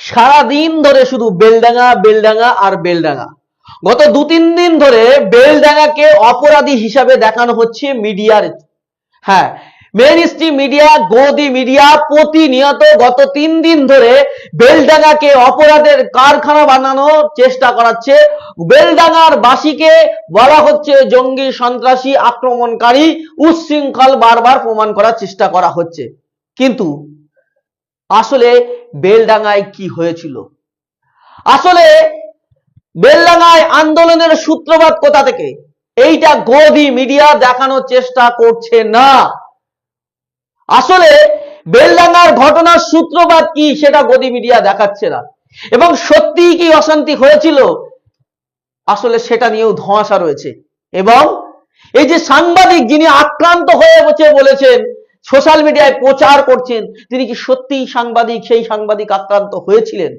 সারাদিন ধরে শুধু বেলডাঙ্গা বেলডাঙ্গা আর বেলডাঙ্গা। গত 2-3 দিন ধরে বেলডাঙ্গাকে অপরাধী হিসাবে দেখানো হচ্ছে মিডিয়ার। হ্যাঁ, মেইন স্ট্রিম মিডিয়া, গদি মিডিয়া প্রতিনিয়ত গত 3 দিন ধরে বেলডাঙ্গাকে অপরাধের কারখানা বানানোর চেষ্টা করাচ্ছে। বেলডাঙ্গার বাসীকে বলা হচ্ছে জঙ্গি, সন্ত্রাসী, আক্রমণকারী, উচ্ছৃঙ্খল বারবার প্রমাণ করার চেষ্টা করা হচ্ছে। কিন্তু আসলে বেলডাঙ্গায় কি হয়েছিল? আসলে বেলডাঙ্গায় আন্দোলনের সূত্রপাত কোথা থেকে? এইটা গদি মিডিয়া দেখানোর চেষ্টা করছে না। আসলে বেলডাঙ্গার ঘটনার সূত্রপাত কি সেটা গদি মিডিয়া দেখাচ্ছে না, এবং সত্যিই কি অশান্তি হয়েছিল আসলে সেটা নিয়েও ধোঁয়াশা রয়েছে। এবং এই যে সাংবাদিক যিনি আক্রান্ত হয়ে বলেছেন, সোশ্যাল মিডিয়ায় প্রচার করছেন, তিনি কি সত্যিই সাংবাদিক? সেই সাংবাদিক আক্রান্ত হয়েছিলেন?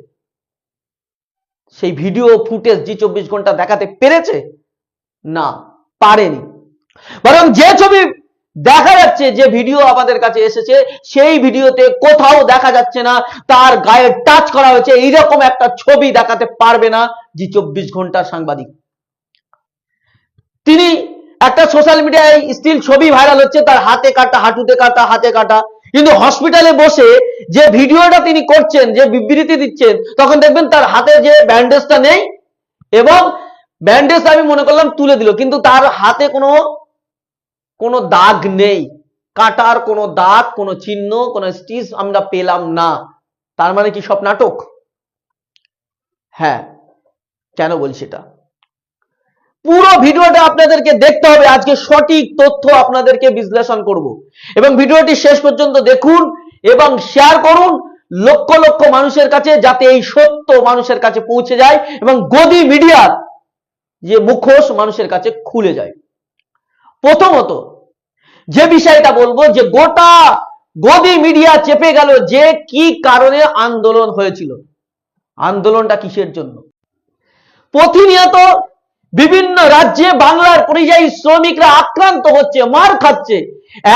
সেই ভিডিও ফুটেজ জি 24 ঘন্টা দেখাতে পেরেছে? না, পারেনি। বরং যে ছবি দেখা যাচ্ছে, যে ভিডিও আমাদের কাছে এসেছে, সেই ভিডিওতে কোথাও দেখা যাচ্ছে না তার গায়ে টাচ করা হয়েছে। এইরকম একটা ছবি দেখাতে পারবে না জি 24 ঘন্টার সাংবাদিক। তিনি একটা সোশ্যাল মিডিয়ায় স্টিল ছবি ভাইরাল হচ্ছে, তার হাতে কাটা, হাঁটুতে কাটা, হাতে কাটা, কিন্তু হসপিটালে বসে যে ভিডিওটা তিনি করছেন, যে বিবৃতি দিচ্ছেন, তখন দেখবেন তার হাতে যে ব্যান্ডেজটা নেই, এবং ব্যান্ডেজ আমি মনে করলাম তুলে দিল, কিন্তু তার হাতে কোনো দাগ নেই, কাটার কোনো দাগ, কোনো চিহ্ন, কোনো স্টিচ আমরা পেলাম না। তার মানে কি সব নাটক? হ্যাঁ, কেন বলছি এটা? পুরো ভিডিওটা আপনাদেরকে দেখতে হবে, আজকে সঠিক তথ্য আপনাদেরকে বিশ্লেষণ করব, এবং ভিডিওটি শেষ পর্যন্ত দেখুন এবং শেয়ার করুন লক্ষ লক্ষ মানুষের কাছে, যাতে এই সত্য মানুষের কাছে পৌঁছে যায় এবং গদি মিডিয়ার যে মুখোশ মানুষের কাছে খুলে যায়। প্রথমত যে বিষয়টা বলবো, যে গোটা গদি মিডিয়া চেপে গেল যে কি কারণে আন্দোলন হয়েছিল। আন্দোলনটা কিসের জন্য? প্রতিনিয়ত বিভিন্ন রাজ্যে বাংলার পরিযায়ী শ্রমিকরা আক্রান্ত হচ্ছে, মার খাচ্ছে,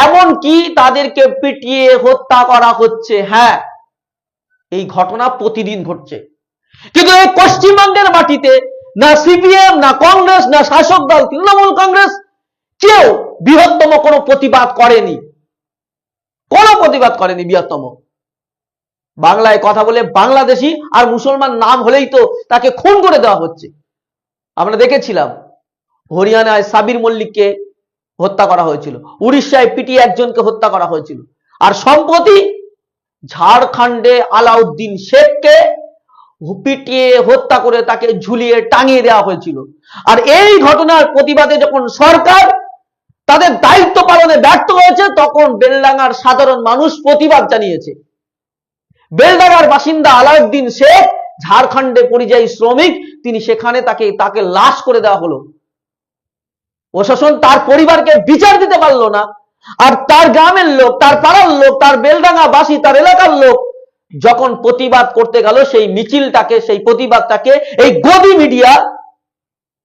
এমন কি তাদেরকে পিটিয়ে হত্যা করা হচ্ছে। হ্যাঁ, এই ঘটনা প্রতিদিন ঘটছে, কিন্তু এই পশ্চিমবঙ্গের মাটিতে না সিপিএম, না কংগ্রেস, না শাসক দল তৃণমূল কংগ্রেস কেউ বৃহত্তম কোনো প্রতিবাদ করেনি, কোনো প্রতিবাদ করেনি বৃহত্তম। বাংলায় কথা বলে বাংলাদেশি আর মুসলমান নাম হলেই তো তাকে খুন করে দেওয়া হচ্ছে। আমরা দেখেছিলাম হরিয়ানায় সাবির মল্লিককে হত্যা করা হয়েছিল, উড়িষ্যায় পিটিয়ে একজনকে হত্যা করা হয়েছিল, আর সম্প্রতি ঝাড়খণ্ডে আলাউদ্দিন শেখকে পিটিয়ে হত্যা করে তাকে ঝুলিয়ে টাঙিয়ে দেওয়া হয়েছিল। আর এই ঘটনার প্রতিবাদে যখন সরকার তাদের দায়িত্ব পালনে ব্যর্থ হয়েছে, তখন বেলডাঙ্গার সাধারণ মানুষ প্রতিবাদ জানিয়েছে। বেলডাঙ্গার বাসিন্দা আলাউদ্দিন শেখ, ঝাড়খণ্ডে পরিযায়ী শ্রমিক, তিনি সেখানে তাকে লাশ করে দেওয়া হলো। প্রশাসন তার পরিবারকে বিচার দিতে পারলো না, আর তার গ্রামের লোক, তার পাড়ার লোক, তার বেলডাঙ্গা বাসী, তার এলাকার লোক যখন প্রতিবাদ করতে গেল, সেই মিছিলটাকে, সেই প্রতিবাদটাকে এই গদি মিডিয়া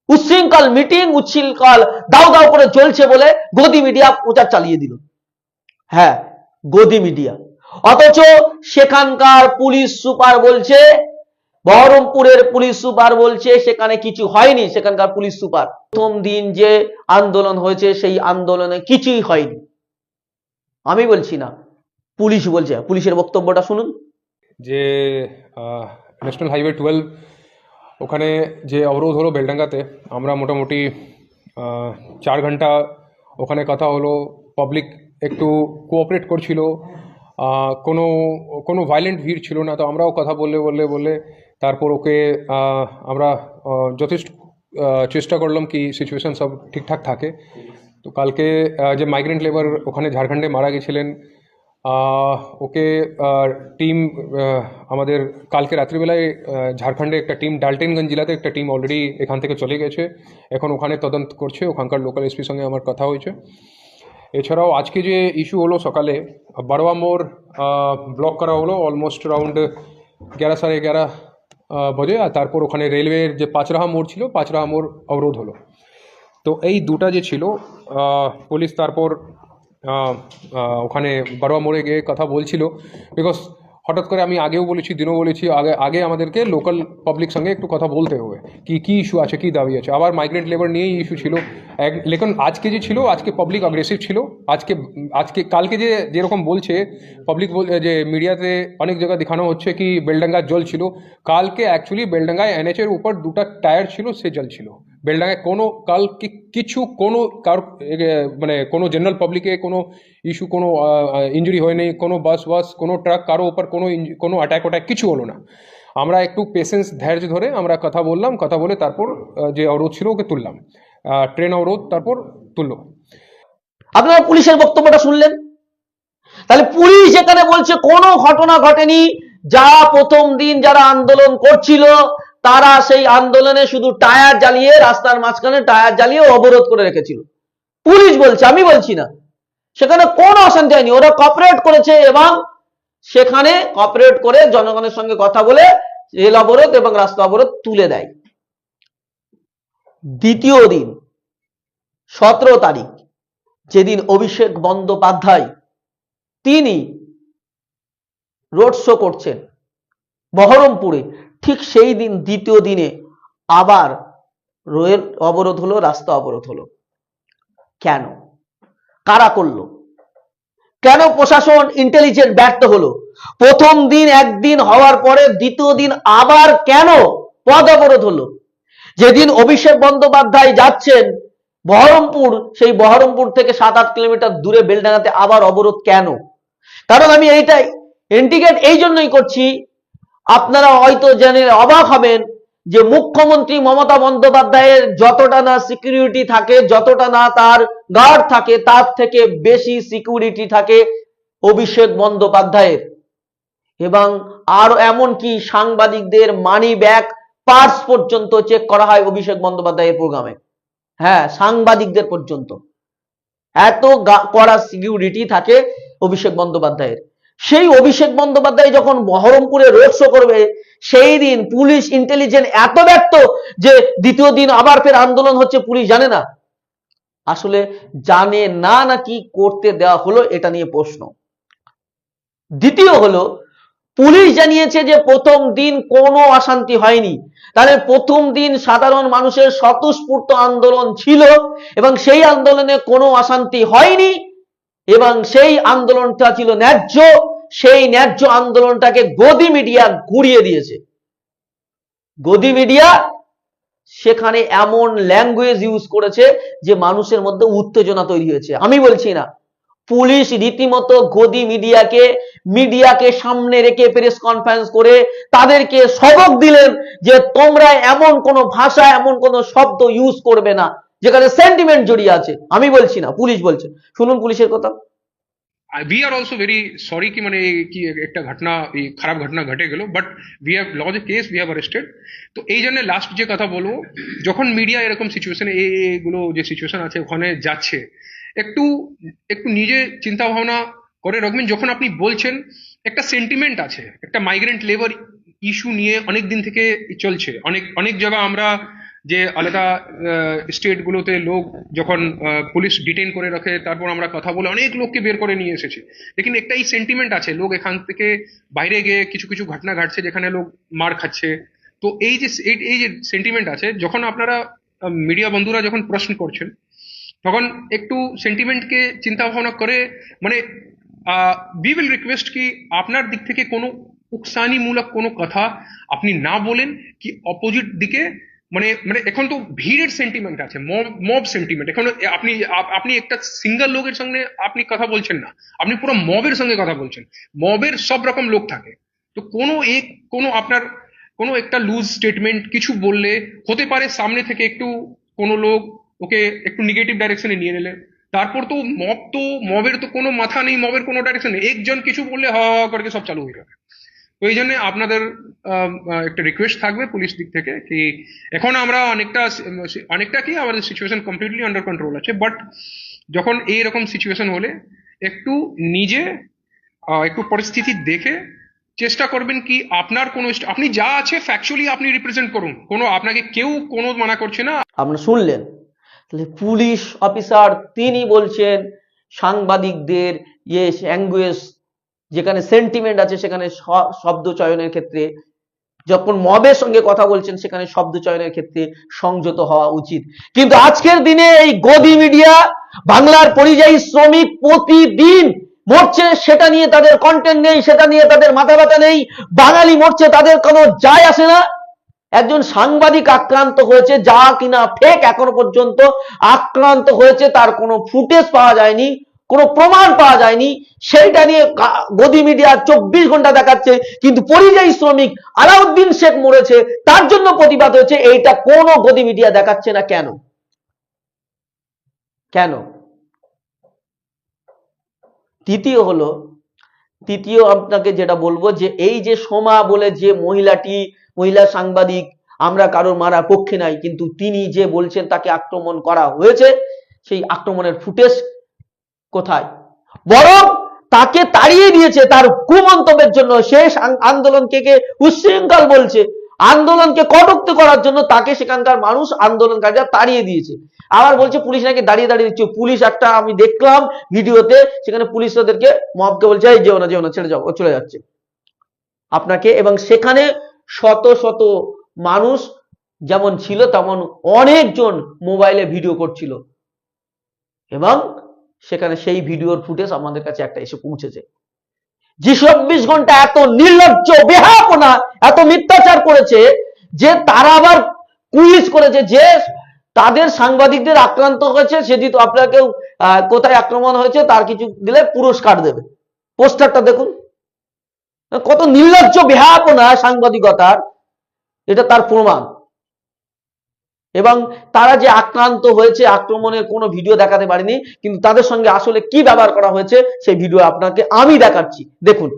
উচ্ছৃঙ্খল মিটিং, উচ্ছৃঙ্খল দাও দাও করে চলছে বলে গদি মিডিয়া প্রচার চালিয়ে দিল। হ্যাঁ, গদি মিডিয়া। অথচ সেখানকার পুলিশ সুপার বলছে, বহরমপুরের পুলিশ সুপার বলছে সেখানে কিছু হয়নি। সেখানকার পুলিশ সুপার প্রথম দিন যে আন্দোলন হয়েছে সেই আন্দোলনে কিছুই হয়নি। আমি বলছি না, পুলিশ বলছে। পুলিশের বক্তব্যটা শুনুন। যে ন্যাশনাল হাইওয়ে 12 ওখানে যে অবরোধ হলো বেলডাঙ্গাতে, আমরা মোটামুটি 4 ঘন্টা ওখানে কথা হলো, পাবলিক একটু কোঅপারেট করছিল, কোনো ভায়োলেন্ট ভিড় ছিল না। তো আমরাও কথা বললে তারপর ওকে আমরা যথেষ্ট চেষ্টা করলাম কি সিচুয়েশন সব ঠিকঠাক থাকে। তো কালকে যে মাইগ্রেন্ট লেবার ওখানে ঝাড়খণ্ডে মারা গেছিলেন, ওকে টিম আমাদের কালকে রাত্রিবেলায় ঝাড়খণ্ডে একটা টিম, ডালটেনগঞ্জ জেলাতে একটা টিম অলরেডি এখান থেকে চলে গেছে, এখন ওখানে তদন্ত করছে। ওখানকার লোকাল এসপির সঙ্গে আমার কথা হয়েছে। এছাড়াও আজকে যে ইস্যু হলো, সকালে বারোয়া মোড় ব্লক করা হলো অলমোস্ট অ্যারাউন্ড 11-11:30 বাজে, আর তারপর ওখানে রেলওয়ের যে পাঁচরাহা মোড় ছিল, পাঁচরাহা মোড় অবরোধ হলো। তো এই দুটা যে ছিল, পুলিশ তারপর ওখানে বারোয়া মোড়ে গিয়ে কথা বলছিল, বিকজ হঠাৎ করে আমি আগেও বলেছি, দিনও বলেছি, আগে আগে আমাদেরকে লোকাল পাবলিক সঙ্গে একটু কথা বলতে হবে কি কি ইস্যু আছে, কি দাবি আছে। আবার মাইগ্রেন্ট লেবার নিয়েই ইস্যু ছিল লেকিন আজকে যে ছিল, আজকে পাবলিক অ্যাগ্রেসিভ ছিল। আজকে আজকে কালকে যে যেরকম বলছে পাবলিক, যে মিডিয়াতে অনেক জায়গায় দেখানো হচ্ছে কি বেলডাঙ্গার জল ছিল, কালকে অ্যাকচুয়ালি বেলডাঙ্গায় NH এর উপর দুটা টায়ার ছিল, সে জল ছিল। বেলডাঙ্গায় কোনো কালকে কিছু কোনো কার মানে কোনো জেনারেল পাবলিকে কোনো ইস্যু, কোনো ইঞ্জুরি হয়নি, কোনো বাস কোনো ট্রাক কারো উপর কোনো অ্যাটাক কিছু হলো না। আমরা একটু পেশেন্স ধৈর্য ধরে আমরা কথা বললাম, কথা বলে তারপর যে অবরোধ ছিল ওকে তুললাম, ট্রেন অবরোধ তারপর তুললো। আপনারা পুলিশের বক্তব্যটা শুনলেন। তাহলে পুলিশ এখানে বলছে কোনো ঘটনা ঘটেনি, যা প্রথম দিন যারা আন্দোলন করছিল তারা সেই আন্দোলনে শুধু টায়ার জ্বালিয়ে, রাস্তার মাঝখানে টায়ার জ্বালিয়ে অবরোধ করে রেখেছিল। পুলিশ বলছে, আমি বলছি না। সেখানে কোনো অশান্তি হয়নি, ওরা কপারেট করেছে এবং সেখানে কপারেট করে জনগণের সঙ্গে কথা বলে রেল অবরোধ এবং রাস্তা অবরোধ তুলে দেয়। দ্বিতীয় দিন 17 তারিখ, যেদিন অভিষেক বন্দ্যোপাধ্যায় তিনি রোড শো করছেন বহরমপুরে, ঠিক সেই দিন দ্বিতীয় দিনে আবার রেল অবরোধ হলো, রাস্তা অবরোধ হলো। কেন? কারা করলো? কেন প্রশাসন ইন্টেলিজেন্ট ব্যর্থ হলো? প্রথম দিন একদিন হওয়ার পরে দ্বিতীয় দিন আবার কেন পথ অবরোধ হলো? যেদিন অভিষেক বন্দ্যোপাধ্যায় যাচ্ছেন বহরমপুর, সেই বহরমপুর থেকে 7-8 কিলোমিটার দূরে বেলডাঙ্গাতে আবার অবরোধ কেন? কারণ আমি এইটাই ইন্ডিকেট এই জন্যই করছি, আপনারা হয়তো জেনে অবাক হবেন যে মুখ্যমন্ত্রী মমতা বন্দ্যোপাধ্যায়ের যতটা না সিকিউরিটি থাকে, যতটা না তার গার্ড থাকে, তার থেকে বেশি সিকিউরিটি থাকে অভিষেক বন্দ্যোপাধ্যায়ের। এবং আর এমনকি সাংবাদিকদের মানি ব্যাগ, পার্স পর্যন্ত চেক করা হয় অভিষেক বন্দ্যোপাধ্যায়ের প্রোগ্রামে। হ্যাঁ, সাংবাদিকদের পর্যন্ত এত কড়া সিকিউরিটি থাকে অভিষেক বন্দ্যোপাধ্যায়ের। সেই অভিষেক বন্দ্যোপাধ্যায় যখন বহরমপুরে রোড শো করবে, সেই দিন পুলিশ ইন্টেলিজেন্ট এত ব্যর্থ যে দ্বিতীয় দিন আবার ফের আন্দোলন হচ্ছে, পুলিশ জানে না। আসলে জানে না নাকি করতে দেওয়া হলো, এটা নিয়ে প্রশ্ন। দ্বিতীয় হলো, পুলিশ জানিয়েছে যে প্রথম দিন কোনো অশান্তি হয়নি। তাহলে প্রথম দিন সাধারণ মানুষের স্বতঃস্ফূর্ত আন্দোলন ছিল এবং সেই আন্দোলনে কোনো অশান্তি হয়নি এবং সেই আন্দোলনটা ছিল ন্যায্য। সেই ন্যায্য আন্দোলনটাকে গদি মিডিয়া ঘুরিয়ে দিয়েছে। গদি মিডিয়া সেখানে এমন ল্যাঙ্গুয়েজ ইউজ করেছে যে মানুষের মধ্যে উত্তেজনা তৈরি হয়েছে। আমি বলছি না, পুলিশ রীতিমতো গদি মিডিয়াকে সামনে রেখে প্রেস কনফারেন্স করে তাদেরকে সবক দিলেন যে তোমরা এমন কোনো ভাষা, এমন কোনো শব্দ ইউজ করবে না যেখানে সেন্টিমেন্ট জড়িয়ে আছে। আমি বলছি না, পুলিশ বলছে। শুনুন পুলিশের কথা। We are also very sorry कि মানে কি একটা ঘটনা, এই খারাপ ঘটনা ঘটে গেল, but we have lodged a case, we have arrested। তো এই জন্য লাস্ট যে কথা বলবো, যখন মিডিয়া এরকম সিচুয়েশনে এইগুলো যে সিচুয়েশন আছে ওখানে যাচ্ছে, একটু একটু নিজে চিন্তা ভাবনা করে রাখবেন। যখন আপনি বলছেন একটা সেন্টিমেন্ট আছে, একটা মাইগ্রেন্ট লেবার ইস্যু নিয়ে অনেক দিন থেকে চলছে, অনেক অনেক জায়গা আমরা যে আলাদা স্টেটগুলোতে লোক যখন পুলিশ ডিটেইন করে রাখে, তারপর আমরা কথা বলে অনেক লোককে বের করে নিয়ে এসেছি। লেকিন একটা এই সেন্টিমেন্ট আছে, লোক এখান থেকে বাইরে গিয়ে কিছু কিছু ঘটনা ঘটছে যেখানে লোক মার খাচ্ছে। তো এই যে সেন্টিমেন্ট আছে, যখন আপনারা মিডিয়া বন্ধুরা যখন প্রশ্ন করছেন, তখন একটু সেন্টিমেন্টকে চিন্তা ভাবনা করে, মানে উই উইল রিকোয়েস্ট কি আপনার দিক থেকে কোনো উকসানিমূলক কোনো কথা আপনি না বলেন, কি অপোজিট দিকে মানে মানে এখন তো ভিড়ের সেন্টিমেন্ট আছে, মব সেন্টিমেন্ট। এখন আপনি একটা সিঙ্গেল লোকের সঙ্গে আপনি কথা বলছেন না, আপনি পুরো মবের সঙ্গে কথা বলছেন। মবের সব রকম লোক থাকে, তো কোনো আপনার কোনো একটা লুজ স্টেটমেন্ট কিছু বললে হতে পারে সামনে থেকে একটু কোনো লোক ওকে একটু নেগেটিভ ডাইরেকশনে নিয়ে নিলে, তারপর তো মবের তো কোনো মাথা নেই, মবের কোনো ডাইরেকশন নেই, একজন কিছু বললে হ করে সব চালু হয়ে যাবে। তো এই জন্য আপনাদের একটা রিকোয়েস্ট থাকবে পুলিশ দিক থেকে কি এখন আমরা অনেকটা কি আমাদের সিচুয়েশন কমপ্লিটলি আন্ডার কন্ট্রোল আছে, বাট যখন এইরকম সিচুয়েশন হলে একটু নিজে একটু পরিস্থিতি দেখে চেষ্টা করবেন কি আপনার কোনো আপনি যা আছে ফ্যাকচুয়ালি আপনি রিপ্রেজেন্ট করুন, কোনো আপনাকে কেউ কোনো মানা করছে না। আপনারা শুনলেন, তাহলে পুলিশ অফিসার তিনি বলছেন সাংবাদিকদের ল্যাঙ্গুয়েজ যেখানে সেন্টিমেন্ট আছে সেখানে শব্দ চয়নের ক্ষেত্রে, যখন মবের সঙ্গে কথা বলছেন সেখানে শব্দ চয়নের ক্ষেত্রে সংযত হওয়া উচিত। কিন্তু আজকের দিনে এই গদি মিডিয়া, বাংলার পরিযায়ী শ্রমিক প্রতিদিন মরছে, সেটা নিয়ে তাদের কন্টেন্ট নেই, সেটা নিয়ে তাদের মাথা ব্যথা নেই। বাঙালি মরছে, তাদের কোনো যায় আসে না। একজন সাংবাদিক আক্রান্ত হয়েছে, যা কিনা ফেক, এখনো পর্যন্ত আক্রান্ত হয়েছে তার কোনো ফুটেজ পাওয়া যায়নি, কোনো প্রমাণ পাওয়া যায়নি, সেইটা নিয়ে গদি মিডিয়া 24 ঘন্টা দেখাচ্ছে। কিন্তু পরিযায়ী শ্রমিক আলাউদ্দিন শেখ মরেছে, তার জন্য প্রতিবাদ হয়েছে, এইটা কোনো গদি মিডিয়া দেখাচ্ছে না। কেন? কেন? তৃতীয় আপনাকে যেটা বলবো, যে এই যে সোমা বলে যে মহিলা সাংবাদিক, আমরা কারোর মারার পক্ষে নাই, কিন্তু তিনি যে বলছেন তাকে আক্রমণ করা হয়েছে, সেই আক্রমণের ফুটেজ কোথায়? বরং তাকে তাড়িয়ে দিয়েছে তার কুমন্তব্যের জন্য। শেষ আন্দোলনকে উচ্ছৃঙ্খল বলছে, আন্দোলনকে কটূক্তি করার জন্য তাকে সেখানকার মানুষ, আন্দোলনকারীরা তাড়িয়ে দিয়েছে। আবার বলছে পুলিশ নাকি দাঁড়িয়ে দাঁড়িয়ে দিচ্ছে। পুলিশ একটা আমি দেখলাম ভিডিওতে, সেখানে পুলিশ ওদেরকে, মবকে বলছে এই যেও না, ছেড়ে যাও, ও চলে যাচ্ছে আপনাকে। এবং সেখানে শত শত মানুষ যেমন ছিল তেমন অনেকজন মোবাইলে ভিডিও করছিল, এবং সেখানে সেই ভিডিওর ফুটেজ আমাদের কাছে একটা এসে পৌঁছেছে। যে 24 ঘন্টা এত নির্লজ্জ, বেহাপনা, এত মিথ্যাচার করেছে, যে তারা আবার কুইজ করেছে যে তাদের সাংবাদিকদের আক্রান্ত হয়েছে, সেটি তো আপনাকে কোথায় আক্রমণ হয়েছে তার কিছু দিলে পুরস্কার দেবে। পোস্টারটা দেখুন, কত নির্লজ্জ বেহাপনা সাংবাদিকতার, এটা তার প্রমাণ। এবং তারা যে আক্রান্ত হয়েছে, আক্রমণের কোনো ভিডিও দেখাতে পারেনি, কিন্তু তাদের সঙ্গে আসলে কি ব্যবহার করা হয়েছে সেই ভিডিও আপনাকে আমি দেখাচ্ছি, দেখুন।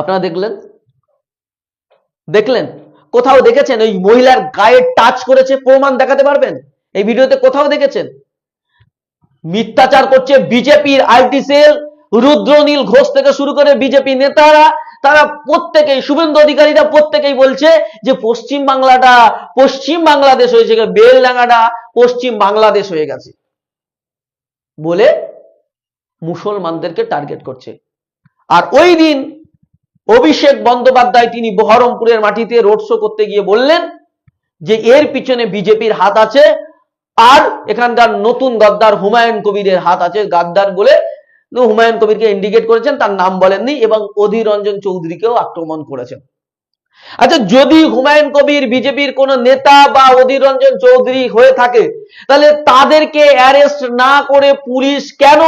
আপনারা দেখলেন? কোথাও দেখেছেন ওই মহিলার গায়ে টাচ করেছে? প্রমাণ দেখাতে পারবেন এই ভিডিওতে? কোথাও দেখেছেন? মিথ্যাচার করছে বিজেপির আইটি সেল, রুদ্রনীল ঘোষ থেকে শুরু করে বিজেপি নেতারা, তারা প্রত্যেকেই, শুভেন্দু অধিকারীরা প্রত্যেকেই বলছে যে পশ্চিম বাংলাটা পশ্চিম বাংলাদেশ হয়েছে, বেলডাঙ্গাটা পশ্চিম বাংলাদেশ হয়ে গেছে বলে মুসলমানদেরকে টার্গেট করছে। আর ওই দিন অভিষেক বন্দ্যোপাধ্যায় তিনি বহরমপুরের মাটিতে রোড শো করতে গিয়ে বললেন যে এর পিছনে বিজেপির হাত আছে, আর এখানকার নতুন গদ্দার হুমায়ুন কবিরের হাত আছে। গাদ্দার বলে হুমায়ুন কবিরকে ইন্ডিকেট করেছেন, তার নাম বলেননি, এবং অধীর রঞ্জন চৌধুরীকেও আক্রমণ করেছেন। আচ্ছা, যদি হুমায়ুন কবির বিজেপির কোন নেতা বা অধীর রঞ্জন চৌধুরী হয়ে থাকে, তাহলে তাদেরকে অ্যারেস্ট না করে পুলিশ কেন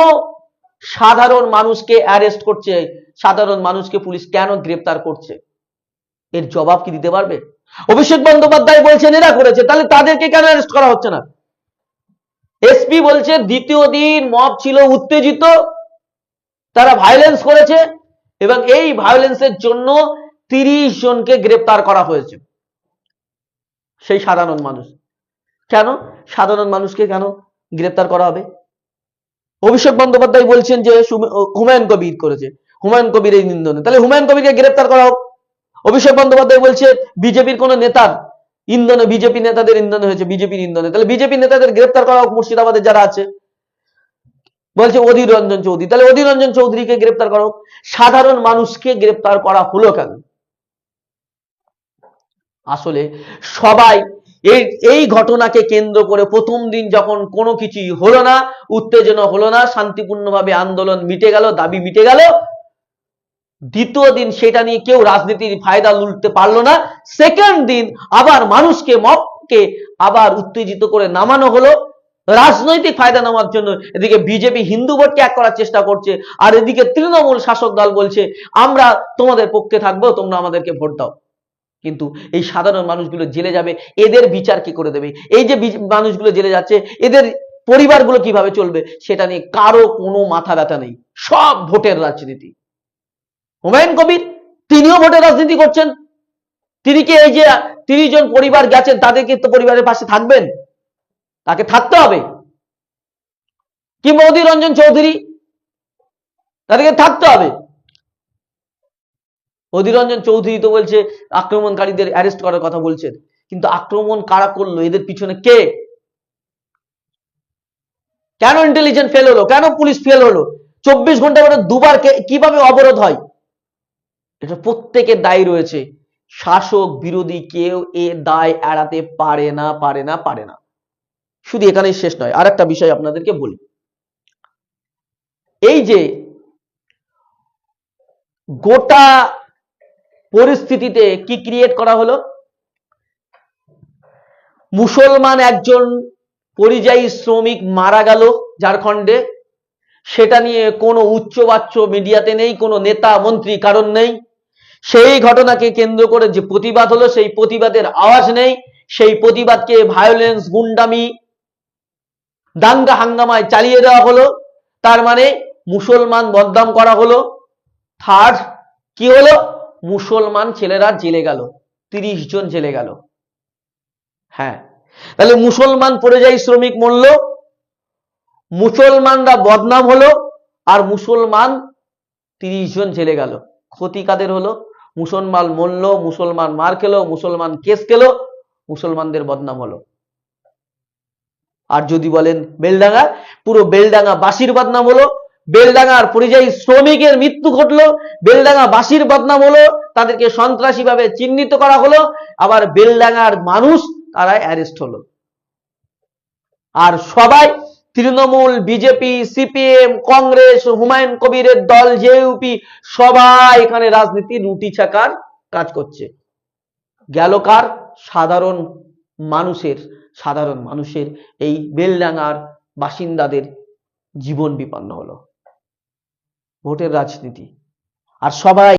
সাধারণ মানুষকে অ্যারেস্ট করছে? সাধারণ মানুষকে পুলিশ কেন গ্রেপ্তার করছে? এর জবাব কি দিতে পারবে? অভিষেক বন্দ্যোপাধ্যায় বলছেন এরা করেছে, তাহলে তাদেরকে কেন অ্যারেস্ট করা হচ্ছে না? এসপি বলছে দ্বিতীয় দিন মব ছিল উত্তেজিত, তারা ভায়োলেন্স করেছে, এবং এই ভায়োলেন্সের জন্য 30 জনকে গ্রেপ্তার করা হয়েছে। সেই সাধারণ মানুষ কেন? সাধারণ মানুষকে কেন গ্রেপ্তার করা হবে? অভিষেক বন্দ্যোপাধ্যায় বলছেন যে হুমায়ুন কবির করেছে, হুমায়ুন কবির এই নিন্দনে, তাহলে হুমায়ুন কবিরকে গ্রেপ্তার করা হোক। অভিষেক বন্দ্যোপাধ্যায় বলছে বিজেপির কোন নেতার ইন্ধনে, বিজেপি নেতাদের ইন্ধনে হয়েছে, বিজেপির ইন্ধনে, তাহলে বিজেপি নেতাদের গ্রেপ্তার করা হোক। মুর্শিদাবাদে যারা আছে বলছে অধীর রঞ্জন চৌধুরী, তাহলে অধীর রঞ্জন চৌধুরীকে গ্রেপ্তার করা হোক। সাধারণ মানুষকে গ্রেপ্তার করা হলো কেন? আসলে সবাই এই ঘটনাকে কেন্দ্র করে প্রথম দিন যখন কোনো কিছুই হলো না, উত্তেজনা হলো না, শান্তিপূর্ণভাবে আন্দোলন মিটে গেল, দাবি মিটে গেল, দ্বিতীয় দিন সেটা নিয়ে কেউ রাজনীতির ফায়দা লুটতে পারলো না। সেকেন্ড দিন আবার মানুষকে, মবকে আবার উত্তেজিত করে নামানো হলো রাজনৈতিক ফায়দা নেওয়ার জন্য। এদিকে বিজেপি হিন্দু ভোটকে এক করার চেষ্টা করছে, আর এদিকে তৃণমূল শাসক দল বলছে আমরা তোমাদের পক্ষে থাকবো, তোমরা আমাদেরকে ভোট দাও। কিন্তু এই সাধারণ মানুষগুলো জেলে যাবে, এদের বিচার কি করে দেবে? এই যে মানুষগুলো জেলে যাচ্ছে, এদের পরিবারগুলো কিভাবে চলবে সেটা নিয়ে কারো কোনো মাথা ব্যথা নেই, সব ভোটের রাজনীতি। হুমায়ুন কবির তিনিও ভোটের রাজনীতি করছেন। তিনি কি এই যে 30 জন পরিবার গেছেন তাদেরকে তো পরিবারের পাশে থাকবেন? তাকে থাকতে হবে। কিংবা অধীর রঞ্জন চৌধুরী, তাদেরকে থাকতে হবে। অধীর রঞ্জন চৌধুরী তো বলছে আক্রমণকারীদের অ্যারেস্ট করার কথা বলছেন, কিন্তু আক্রমণ কারা করলো, এদের পিছনে কে? কেন ইন্টেলিজেন্স ফেল হলো, কেন পুলিশ ফেল হলো, 24 ঘন্টা পরে দুবার কিভাবে অবরোধ হয়? এটা প্রত্যেকের দায়ী রয়েছে। শাসক বিরোধী কেউ এ দায় এড়াতে পারে না, পারে না, পারে না। শুধু এখানেই শেষ নয়, আর একটা বিষয় আপনাদেরকে বলি। এই যে গোটা পরিস্থিতিতে কি ক্রিয়েট করা হলো, মুসলমান একজন পরিযায়ী শ্রমিক মারা গেল ঝাড়খণ্ডে, সেটা নিয়ে কোনো উচ্চবাচ্য মিডিয়াতে নেই, কোনো নেতা মন্ত্রী কারণ নেই। সেই ঘটনাকে কেন্দ্র করে যে প্রতিবাদ হলো, সেই প্রতিবাদের আওয়াজ নেই। সেই প্রতিবাদকে ভায়োলেন্স, গুন্ডামি, দাঙ্গা হাঙ্গামায় চালিয়ে দেওয়া হলো। তার মানে মুসলমান বদনাম করা হলো। থার্ড কি হলো, মুসলমান ছেলেরা জেলে গেল, 30 জন জেলে গেল। হ্যাঁ, তাহলে মুসলমান পরিযায়ী শ্রমিক মরল, মুসলমানরা বদনাম হলো, আর মুসলমান 30 জন জেলে গেল। ক্ষতি কাদের হলো? মুসলমান মরল, মুসলমান মার খেলো, মুসলমান কেস খেলো, মুসলমানদের বদনাম হলো। আর যদি বলেন বেলডাঙ্গা, পুরো বেলডাঙ্গা বাসীর বদনাম হলো। বেলডাঙ্গার পরিযায়ী শ্রমিকের মৃত্যু ঘটলো, বেলডাঙ্গা বাসীর বদনাম হলো, তাদেরকে সন্ত্রাসী ভাবে চিহ্নিত করা হলো, আবার বেলডাঙ্গার মানুষ তারা অ্যারেস্ট হলো। আর সবাই তৃণমূল, বিজেপি, সিপিএম, কংগ্রেস, হুমায়ুন কবিরের দল, জেইউপি, সবাই এখানে রাজনীতি রুটি ছাকার কাজ করছে। গেল কার? সাধারণ মানুষের এই বেলডাঙ্গার বাসিন্দাদের জীবন বিপন্ন হলো। ভোটের রাজনীতি, আর সবাই